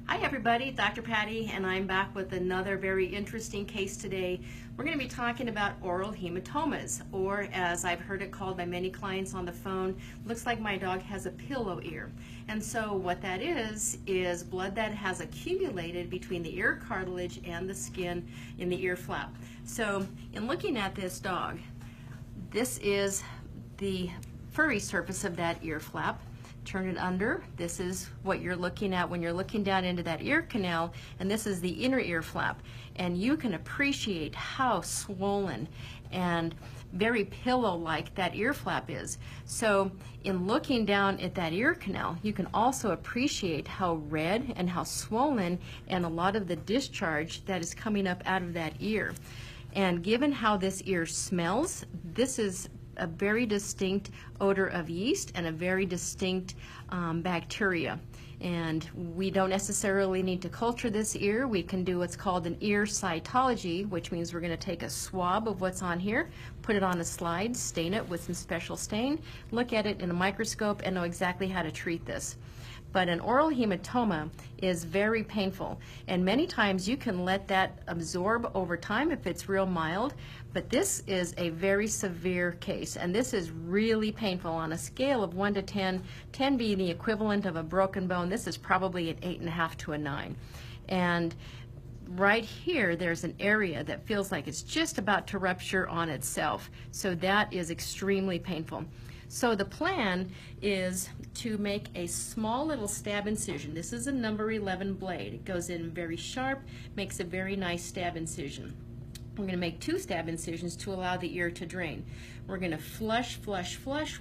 Hi everybody, Dr. Patti, and I'm back with another very interesting case today. We're going to be talking about oral hematomas, or as I've heard it called by many clients on the phone, looks like my dog has a pillow ear. And so what that is blood that has accumulated between the ear cartilage and the skin in the ear flap. So in looking at this dog, this is the furry surface of that ear flap. Turn it under. This is what you're looking at when you're looking down into that ear canal, and this is the inner ear flap. And you can appreciate how swollen and very pillow-like that ear flap is. So in looking down at that ear canal, you can also appreciate how red and how swollen and a lot of the discharge that is coming up out of that ear. And given how this ear smells, this is a very distinct odor of yeast and a very distinct bacteria. And we don't necessarily need to culture this ear. We can do what's called an ear cytology, which means we're going to take a swab of what's on here, put it on a slide, stain it with some special stain, look at it in a microscope, and know exactly how to treat this. But an oral hematoma is very painful, and many times you can let that absorb over time if it's real mild, but this is a very severe case, and this is really painful. On a scale of 1 to 10, 10 being the equivalent of a broken bone, this is probably an 8.5 to a 9. And right here, there's an area that feels like it's just about to rupture on itself, so that is extremely painful. So the plan is to make a small little stab incision. This is a number 11 blade. It goes in very sharp, makes a very nice stab incision. We're going to make 2 stab incisions to allow the ear to drain. We're going to flush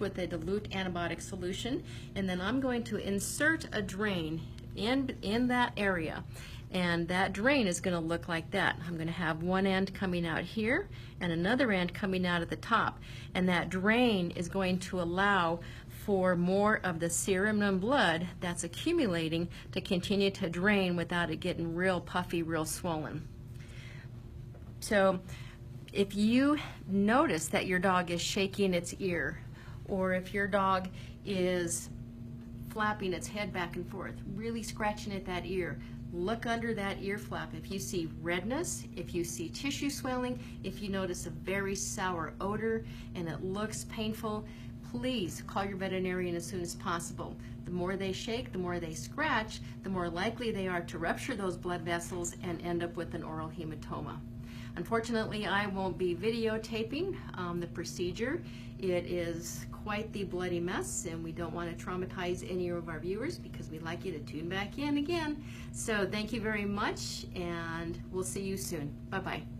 with a dilute antibiotic solution, and then I'm going to insert a drain in that area. And that drain is going to look like that. I'm going to have one end coming out here and another end coming out at the top. And that drain is going to allow for more of the serum and blood that's accumulating to continue to drain without it getting real puffy, real swollen. So if you notice that your dog is shaking its ear, or if your dog is flapping its head back and forth, really scratching at that ear, look under that ear flap. If you see redness, if you see tissue swelling, if you notice a very sour odor and it looks painful, please call your veterinarian as soon as possible. The more they shake, the more they scratch, the more likely they are to rupture those blood vessels and end up with an oral hematoma. Unfortunately, I won't be videotaping the procedure. It is quite the bloody mess, and we don't want to traumatize any of our viewers because we'd like you to tune back in again. So thank you very much, and we'll see you soon. Bye-bye.